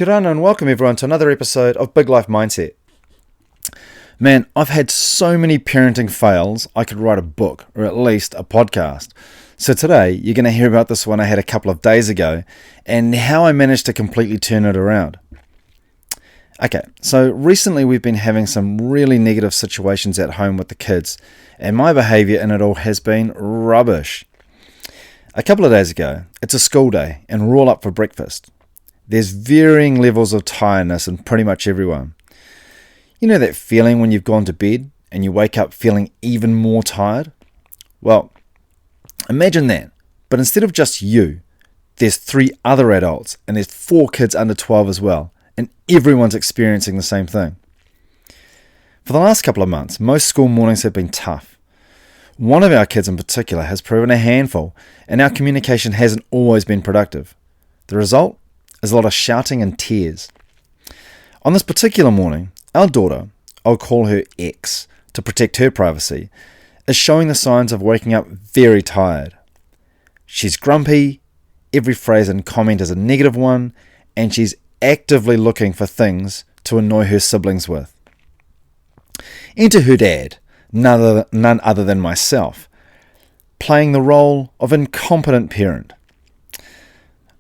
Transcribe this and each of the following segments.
Kia ora and welcome everyone to another episode of Big Life Mindset. Man, I've had so many parenting fails, I could write a book or at least a podcast. So today, you're going to hear about this one I had a couple of days ago and how I managed to completely turn it around. Okay, so recently we've been having some really negative situations at home with the kids, and my behaviour in it all has been rubbish. A couple of days ago, it's a school day and we're all up for breakfast. There's varying levels of tiredness in pretty much everyone. You know that feeling when you've gone to bed and you wake up feeling even more tired? Well, imagine that, but instead of just you, there's 3 other adults and there's 4 kids under 12 as well, and everyone's experiencing the same thing. For the last couple of months, most school mornings have been tough. One of our kids in particular has proven a handful, and our communication hasn't always been productive. The result is a lot of shouting and tears. On this particular morning, our daughter, I'll call her X to protect her privacy, is showing the signs of waking up very tired. She's grumpy, every phrase and comment is a negative one, and she's actively looking for things to annoy her siblings with. Enter her dad, none other than myself, playing the role of incompetent parent.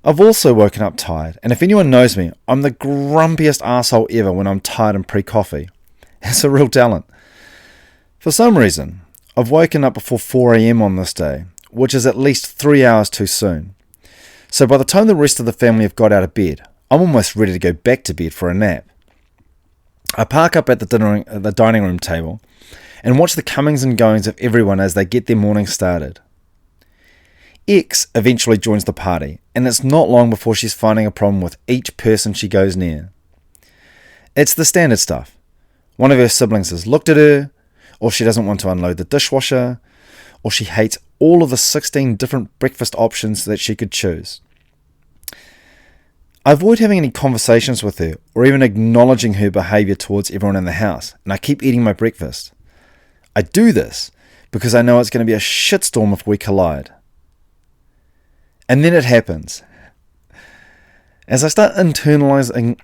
I've also woken up tired, and if anyone knows me, I'm the grumpiest asshole ever when I'm tired and pre-coffee. It's a real talent. For some reason, I've woken up before 4 a.m. on this day, which is at least 3 hours too soon. So by the time the rest of the family have got out of bed, I'm almost ready to go back to bed for a nap. I park up at the dining room table and watch the comings and goings of everyone as they get their morning started. X eventually joins the party, and it's not long before she's finding a problem with each person she goes near. It's the standard stuff. One of her siblings has looked at her, or she doesn't want to unload the dishwasher, or she hates all of the 16 different breakfast options that she could choose. I avoid having any conversations with her, or even acknowledging her behaviour towards everyone in the house, and I keep eating my breakfast. I do this because I know it's going to be a shitstorm if we collide. And then it happens. As I start internalizing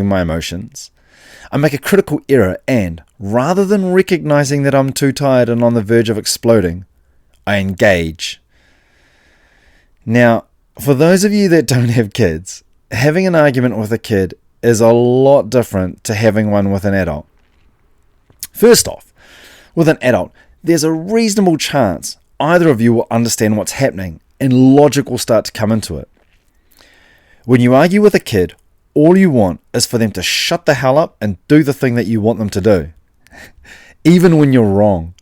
my emotions, I make a critical error and, rather than recognizing that I'm too tired and on the verge of exploding, I engage. Now, for those of you that don't have kids, having an argument with a kid is a lot different to having one with an adult. First off, with an adult, there's a reasonable chance either of you will understand what's happening and logic will start to come into it. When you argue with a kid, all you want is for them to shut the hell up and do the thing that you want them to do, even when you're wrong.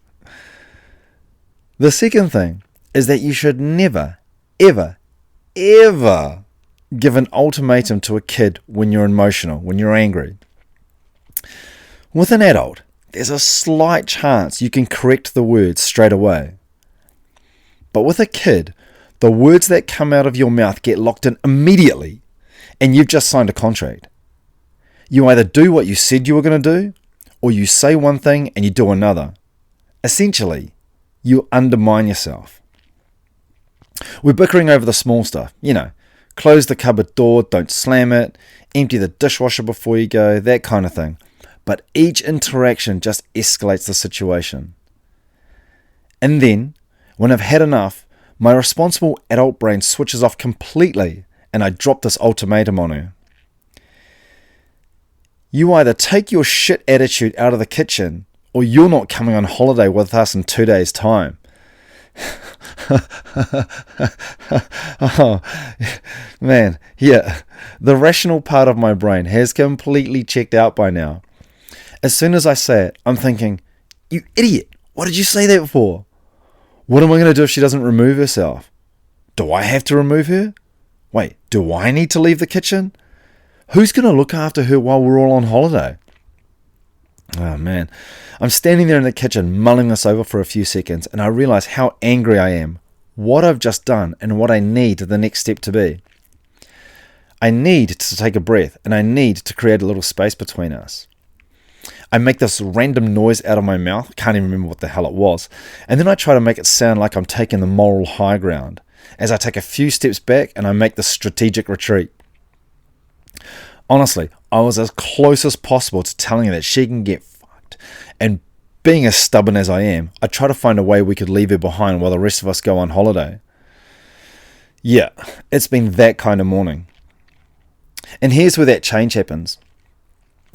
The second thing is that you should never, ever, ever give an ultimatum to a kid when you're emotional, when you're angry. With an adult, there's a slight chance you can correct the words straight away. But with a kid, the words that come out of your mouth get locked in immediately, and you've just signed a contract. You either do what you said you were going to do, or you say one thing and you do another. Essentially, you undermine yourself. We're bickering over the small stuff, close the cupboard door, don't slam it, empty the dishwasher before you go, that kind of thing. But each interaction just escalates the situation. And then, when I've had enough, my responsible adult brain switches off completely and I drop this ultimatum on her. You either take your shit attitude out of the kitchen or you're not coming on holiday with us in 2 days' time. Oh, man, yeah, the rational part of my brain has completely checked out by now. As soon as I say it, I'm thinking, you idiot, what did you say that for? What am I going to do if she doesn't remove herself? Do I have to remove her? Wait, do I need to leave the kitchen? Who's going to look after her while we're all on holiday? Oh man, I'm standing there in the kitchen mulling this over for a few seconds and I realize how angry I am, what I've just done and what I need the next step to be. I need to take a breath and I need to create a little space between us. I make this random noise out of my mouth, can't even remember what the hell it was, and then I try to make it sound like I'm taking the moral high ground, as I take a few steps back and I make the strategic retreat. Honestly, I was as close as possible to telling her that she can get fucked. And being as stubborn as I am, I try to find a way we could leave her behind while the rest of us go on holiday. Yeah, it's been that kind of morning. And here's where that change happens.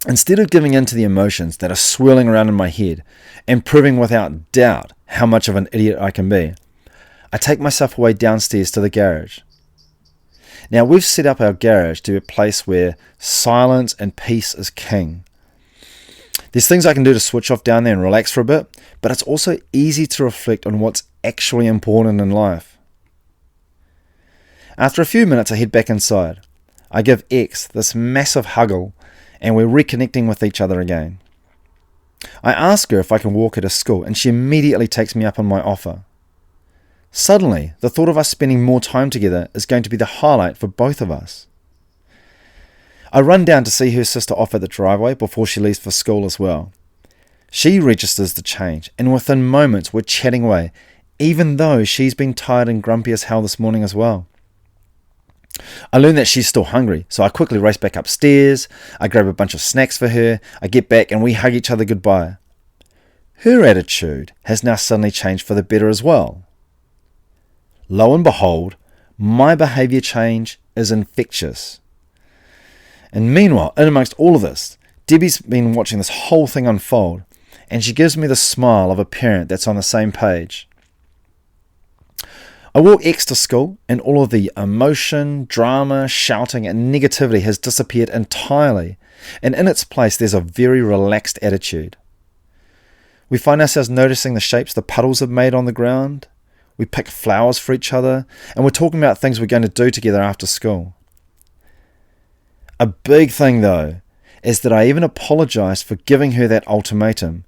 Instead of giving in to the emotions that are swirling around in my head and proving without doubt how much of an idiot I can be, I take myself away downstairs to the garage. Now, we've set up our garage to be a place where silence and peace is king. There's things I can do to switch off down there and relax for a bit, but it's also easy to reflect on what's actually important in life. After a few minutes, I head back inside. I give X this massive huggle, and we're reconnecting with each other again. I ask her if I can walk her to school, and she immediately takes me up on my offer. Suddenly, the thought of us spending more time together is going to be the highlight for both of us. I run down to see her sister off at the driveway before she leaves for school as well. She registers the change, and within moments we're chatting away, even though she's been tired and grumpy as hell this morning as well. I learn that she's still hungry, so I quickly race back upstairs, I grab a bunch of snacks for her, I get back and we hug each other goodbye. Her attitude has now suddenly changed for the better as well. Lo and behold, my behaviour change is infectious. And meanwhile, in amongst all of this, Debbie's been watching this whole thing unfold, and she gives me the smile of a parent that's on the same page. I walk X to school, and all of the emotion, drama, shouting, and negativity has disappeared entirely, and in its place there's a very relaxed attitude. We find ourselves noticing the shapes the puddles have made on the ground. We pick flowers for each other, and we're talking about things we're going to do together after school. A big thing, though, is that I even apologised for giving her that ultimatum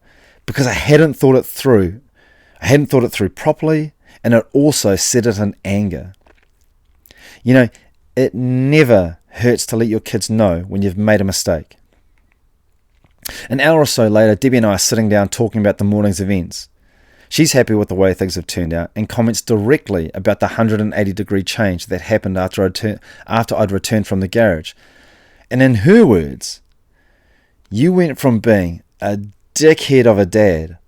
because I hadn't thought it through. I hadn't thought it through properly, and it also said it in anger. You know, it never hurts to let your kids know when you've made a mistake. An hour or so later, Debbie and I are sitting down talking about the morning's events. She's happy with the way things have turned out and comments directly about the 180-degree change that happened after I'd returned from the garage. And in her words, you went from being a dickhead of a dad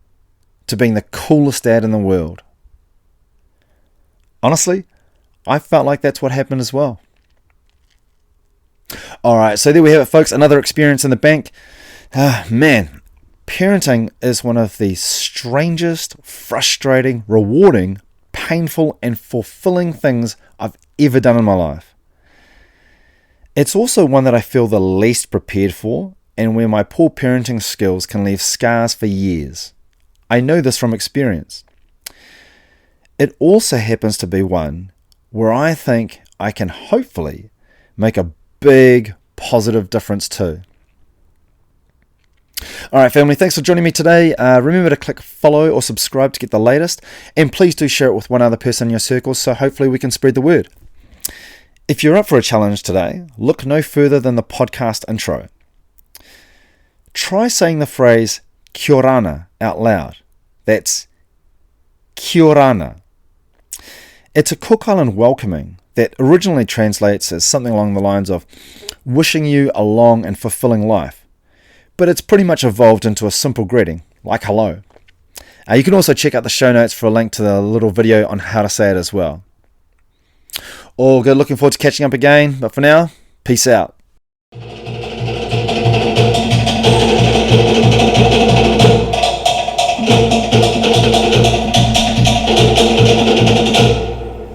to being the coolest dad in the world. Honestly, I felt like that's what happened as well. Alright, so there we have it, folks. Another experience in the bank. Man, parenting is one of the strangest, frustrating, rewarding, painful, and fulfilling things I've ever done in my life. It's also one that I feel the least prepared for, and where my poor parenting skills can leave scars for years. I know this from experience. It also happens to be one where I think I can hopefully make a big positive difference too. Alright family, thanks for joining me today. Remember to click follow or subscribe to get the latest, and please do share it with one other person in your circles so hopefully we can spread the word. If you're up for a challenge today, look no further than the podcast intro. Try saying the phrase kia orana out loud. That's kia orana. It's a Cook Island welcoming that originally translates as something along the lines of wishing you a long and fulfilling life, but it's pretty much evolved into a simple greeting, like hello. You can also check out the show notes for a link to the little video on how to say it as well. All good, looking forward to catching up again, but for now, peace out.